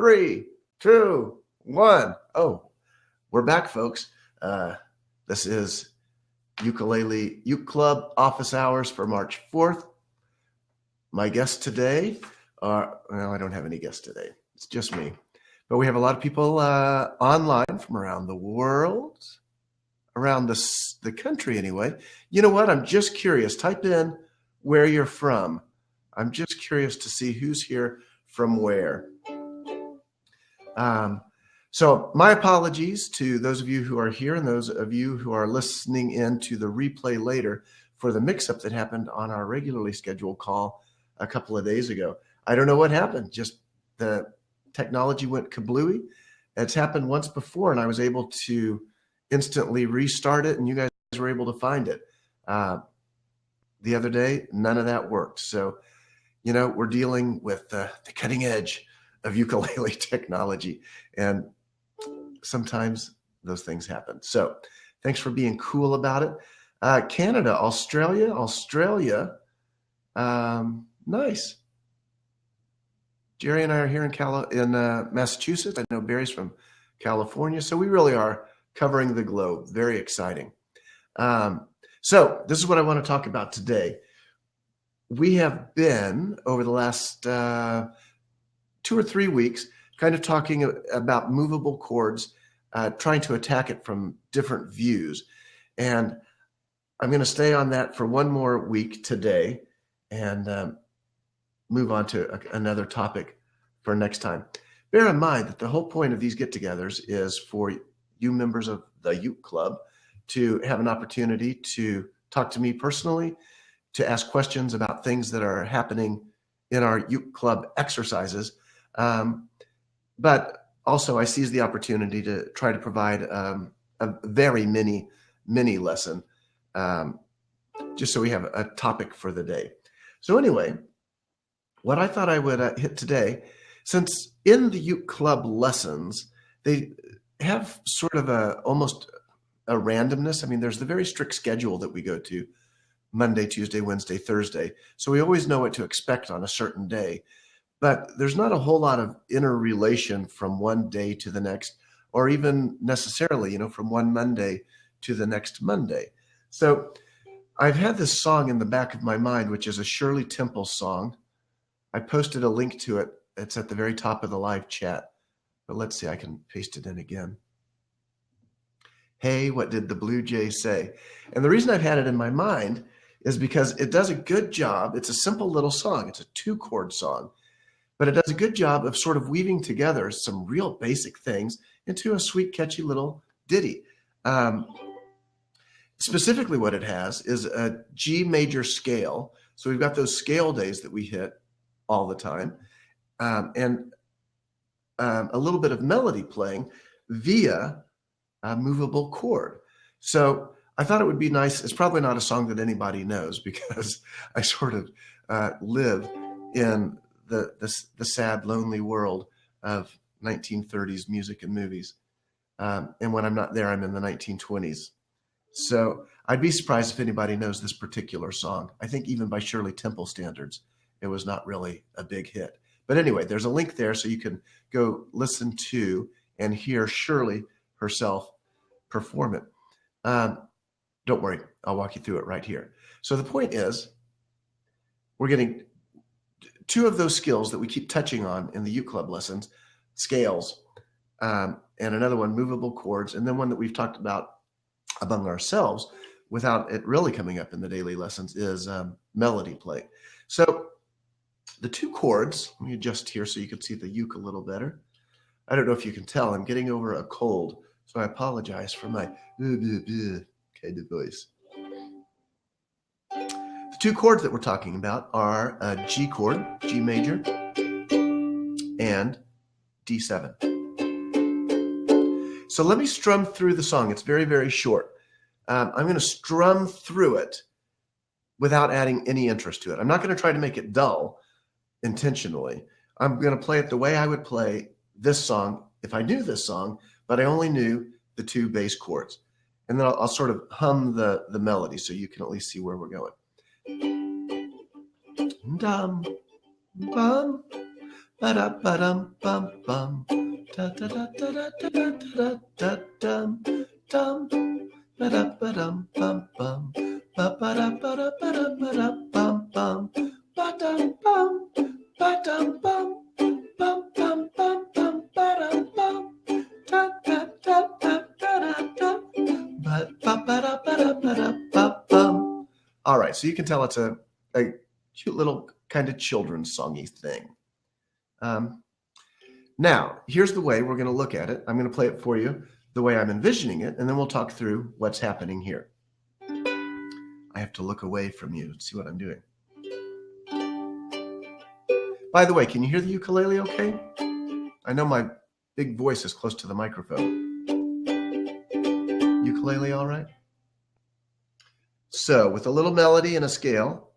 3, 2, 1. Oh, we're back, folks. This is Ukulele Uke Club office hours for March 4th. My guests today are, well, I don't have any guests today. It's just me. But we have a lot of people online from around the world, around the country anyway. You know what? I'm just curious. Type in where you're from. I'm just curious to see who's here from where. So my apologies to those of you who are here and those of you who are listening in to the replay later for the mix-up that happened on our regularly scheduled call a couple of days ago. I don't know what happened. Just the technology went kablooey. It's happened once before, and I was able to instantly restart it, and you guys were able to find it. The other day, none of that worked. So, you know, we're dealing with the cutting edge of ukulele technology, and sometimes those things happen. So thanks for being cool about it. Canada, Australia, nice. Jerry and I are here in Massachusetts. I know Barry's from California. So we really are covering the globe. Very exciting. So this is what I want to talk about today. We have been, over the last 2 or 3 weeks, kind of talking about movable chords, trying to attack it from different views. And I'm going to stay on that for one more week today and move on to another topic for next time. Bear in mind that the whole point of these get-togethers is for you members of the Uke Club to have an opportunity to talk to me personally, to ask questions about things that are happening in our Uke Club exercises. But also I seize the opportunity to try to provide a very mini lesson, just so we have a topic for the day. So anyway, what I thought I would hit today, since in the Uke Club lessons, they have sort of almost a randomness. I mean, there's the very strict schedule that we go to Monday, Tuesday, Wednesday, Thursday. So we always know what to expect on a certain day. But there's not a whole lot of interrelation from one day to the next, or even necessarily, from one Monday to the next Monday. So I've had this song in the back of my mind, which is a Shirley Temple song. I posted a link to it. It's at the very top of the live chat. But let's see, I can paste it in again. Hey, what did the Blue Jay say? And the reason I've had it in my mind is because it does a good job. It's a simple little song. It's a 2-chord song. But it does a good job of sort of weaving together some real basic things into a sweet, catchy little ditty. Specifically what it has is a G major scale. So we've got those scale days that we hit all the time, and a little bit of melody playing via a movable chord. So I thought it would be nice. It's probably not a song that anybody knows because I sort of live in the sad, lonely world of 1930s music and movies. And when I'm not there, I'm in the 1920s. So I'd be surprised if anybody knows this particular song. I think even by Shirley Temple standards, it was not really a big hit. But anyway, there's a link there so you can go listen to and hear Shirley herself perform it. Don't worry, I'll walk you through it right here. So the point is, we're getting 2 of those skills that we keep touching on in the Uke Club lessons, scales, and another one, movable chords, and then one that we've talked about among ourselves without it really coming up in the daily lessons is melody play. So the 2 chords, let me adjust here so you can see the uke a little better. I don't know if you can tell, I'm getting over a cold, so I apologize for my kind of voice. The 2 chords that we're talking about are a G chord, G major, and D7. So let me strum through the song. It's very, very short. I'm going to strum through it without adding any interest to it. I'm not going to try to make it dull intentionally. I'm going to play it the way I would play this song if I knew this song, but I only knew the 2 bass chords. And then I'll sort of hum the melody so you can at least see where we're going. Dum, bum, ba-da-ba-dum, bum, bum. Da-da-da-da-da-da-da-da-da-dum, dum. Ba-da-ba-dum, bum, bum. Ba-ba-da-ba-da-ba-da-ba-da-bum, bum. Ba-dum, bum. Ba-dum, bum. Bum, bum, bum, bum, ba-dum, bum. Da-da-da-da-da-da-da. Ba-ba-da-ba-da-ba-da-ba-bum. All right, so you can tell it's a cute little kind of children's songy thing. Now, here's the way we're going to look at it. I'm going to play it for you the way I'm envisioning it, and then we'll talk through what's happening here. I have to look away from you and see what I'm doing. By the way, can you hear the ukulele okay? I know my big voice is close to the microphone. Ukulele all right? So, with a little melody and a scale,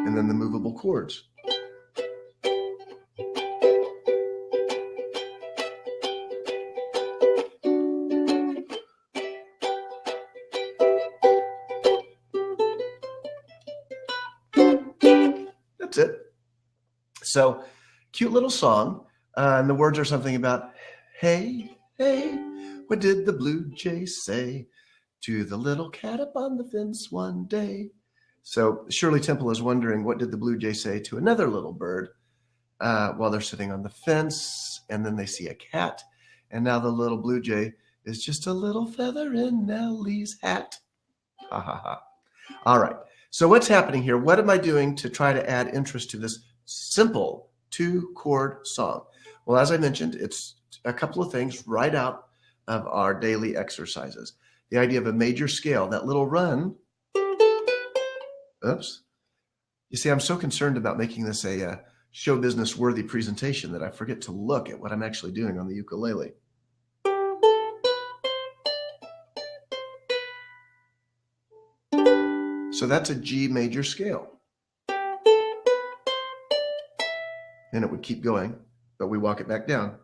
and then the movable chords. That's it. So, cute little song, and the words are something about, hey, hey, what did the blue jay say to the little cat up on the fence one day? So Shirley Temple is wondering, what did the blue jay say to another little bird while they're sitting on the fence, and then they see a cat, and now the little blue jay is just a little feather in Nellie's hat. Ha ha ha. All right. So what's happening here? What am I doing to try to add interest to this simple 2-chord song? Well, as I mentioned, it's a couple of things right out of our daily exercises. The idea of a major scale, that little run. Oops. You see, I'm so concerned about making this a show business worthy presentation that I forget to look at what I'm actually doing on the ukulele. So that's a G major scale. And it would keep going, but we walk it back down.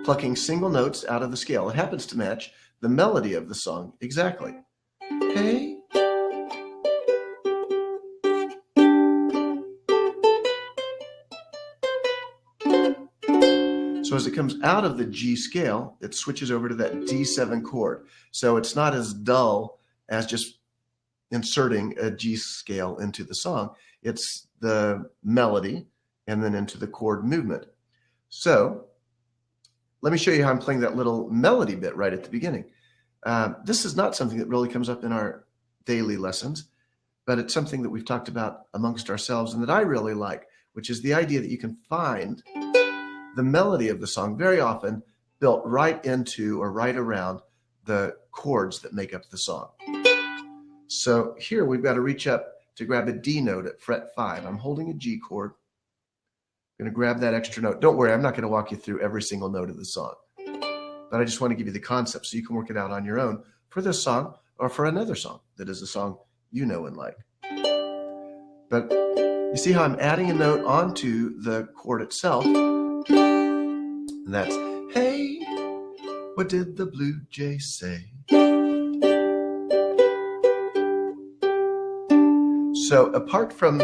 Plucking single notes out of the scale. It happens to match the melody of the song exactly. Hey. So as it comes out of the G scale, it switches over to that D7 chord. So it's not as dull as just inserting a G scale into the song. It's the melody and then into the chord movement. So let me show you how I'm playing that little melody bit right at the beginning. This is not something that really comes up in our daily lessons, but it's something that we've talked about amongst ourselves and that I really like, which is the idea that you can find the melody of the song very often built right into or right around the chords that make up the song. So here we've got to reach up to grab a D note at fret 5. I'm holding a G chord. I'm going to grab that extra note. Don't worry, I'm not going to walk you through every single note of the song, but I just want to give you the concept so you can work it out on your own for this song or for another song that is a song you know and like. But you see how I'm adding a note onto the chord itself? And that's, hey, what did the blue jay say? So apart from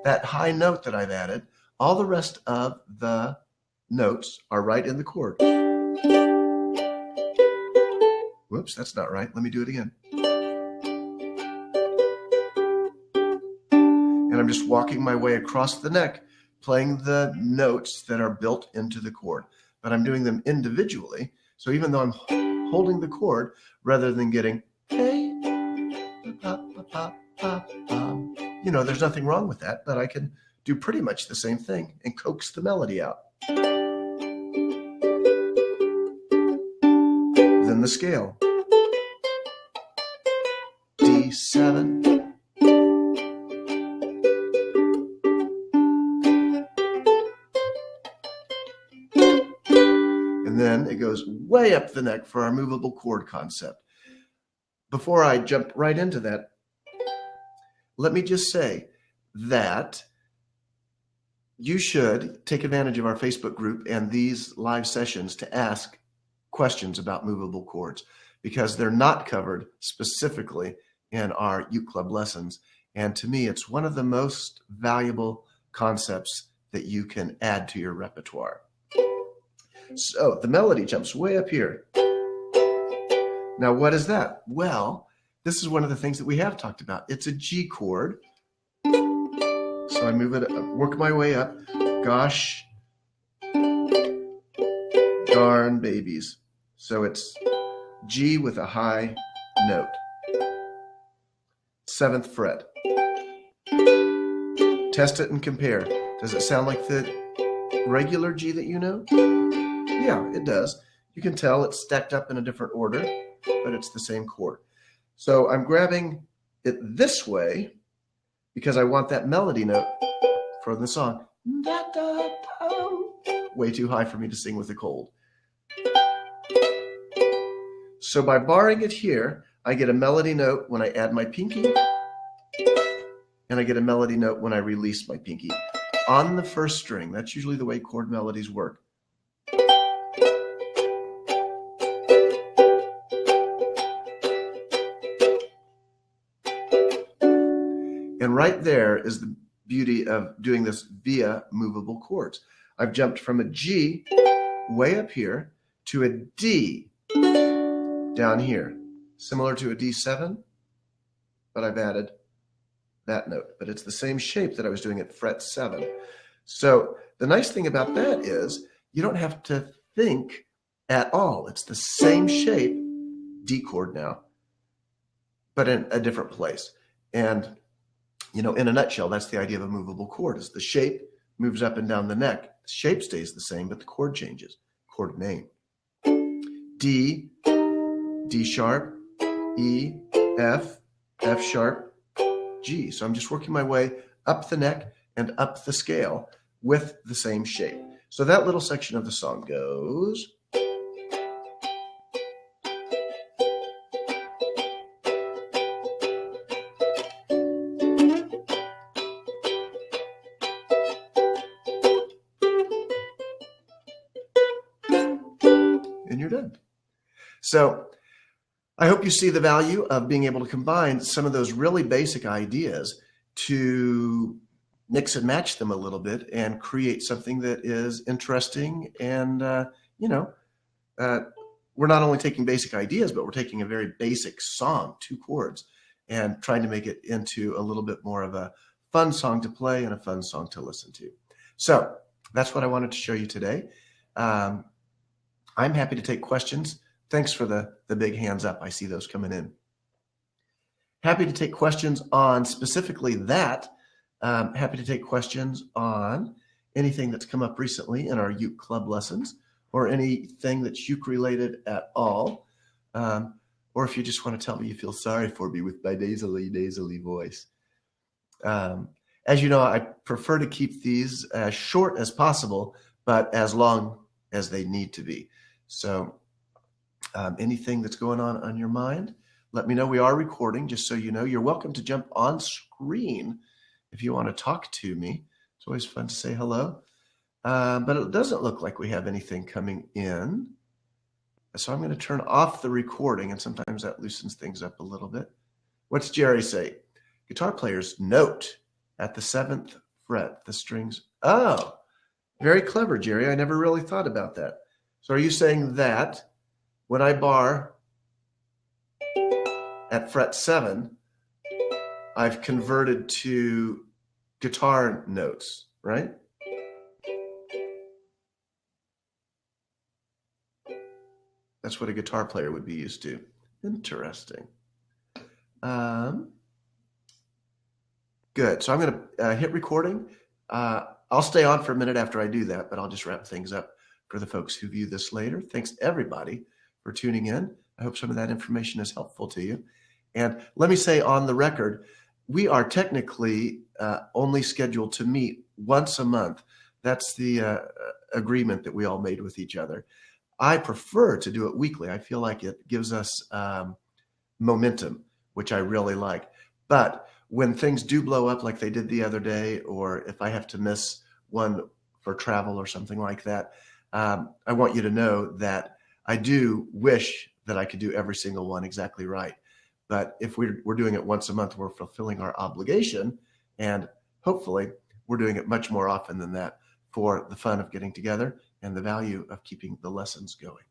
that high note that I've added, all the rest of the notes are right in the chord. Whoops, that's not right. Let me do it again. And I'm just walking my way across the neck, playing the notes that are built into the chord. But I'm doing them individually. So even though I'm holding the chord, rather than getting, hey, you know, there's nothing wrong with that, but I can do pretty much the same thing and coax the melody out. Then the scale. D7. And then it goes way up the neck for our movable chord concept. Before I jump right into that, let me just say that you should take advantage of our Facebook group and these live sessions to ask questions about movable chords, because they're not covered specifically in our uke club lessons. And to me, it's one of the most valuable concepts that you can add to your repertoire. So the melody jumps way up here. Now, what is that? Well, this is one of the things that we have talked about. It's a G chord. So I move it, work my way up. Gosh darn babies. So it's G with a high note. 7th fret. Test it and compare. Does it sound like the regular G that you know? Yeah, it does. You can tell it's stacked up in a different order, but it's the same chord. So I'm grabbing it this way because I want that melody note for the song. Way too high for me to sing with a cold. So by barring it here, I get a melody note when I add my pinky, and I get a melody note when I release my pinky on the first string. That's usually the way chord melodies work. And right there is the beauty of doing this via movable chords. I've jumped from a G way up here to a D down here, similar to a D7, but I've added that note. But it's the same shape that I was doing at fret 7. So the nice thing about that is you don't have to think at all. It's the same shape, D chord now, but in a different place. And you know, in a nutshell, that's the idea of a movable chord, is the shape moves up and down the neck. The shape stays the same, but the chord changes. Chord name. D, D sharp, E, F, F sharp, G. So I'm just working my way up the neck and up the scale with the same shape. So that little section of the song goes. And you're done. So I hope you see the value of being able to combine some of those really basic ideas to mix and match them a little bit and create something that is interesting. And, we're not only taking basic ideas, but we're taking a very basic song, 2 chords, and trying to make it into a little bit more of a fun song to play and a fun song to listen to. So that's what I wanted to show you today. I'm happy to take questions. Thanks for the big hands up. I see those coming in. Happy to take questions on specifically that. Happy to take questions on anything that's come up recently in our uke club lessons, or anything that's uke related at all. Or if you just want to tell me you feel sorry for me with my nasally voice. As you know, I prefer to keep these as short as possible, but as long as they need to be. So anything that's going on your mind, let me know. We are recording, just so you know. You're welcome to jump on screen if you want to talk to me. It's always fun to say hello. But it doesn't look like we have anything coming in. So I'm going to turn off the recording, and sometimes that loosens things up a little bit. What's Jerry say? Guitar players note at the 7th fret, the strings. Oh, very clever, Jerry. I never really thought about that. So are you saying that when I bar at fret 7, I've converted to guitar notes, right? That's what a guitar player would be used to. Interesting. Good. So I'm going to hit recording. I'll stay on for a minute after I do that, but I'll just wrap things up for the folks who view this later. Thanks everybody for tuning in. I hope some of that information is helpful to you. And let me say on the record, we are technically only scheduled to meet once a month. That's the agreement that we all made with each other. I prefer to do it weekly. I feel like it gives us momentum, which I really like. But when things do blow up like they did the other day, or if I have to miss one for travel or something like that, I want you to know that I do wish that I could do every single one exactly right. But if we're doing it once a month, we're fulfilling our obligation, and hopefully we're doing it much more often than that for the fun of getting together and the value of keeping the lessons going.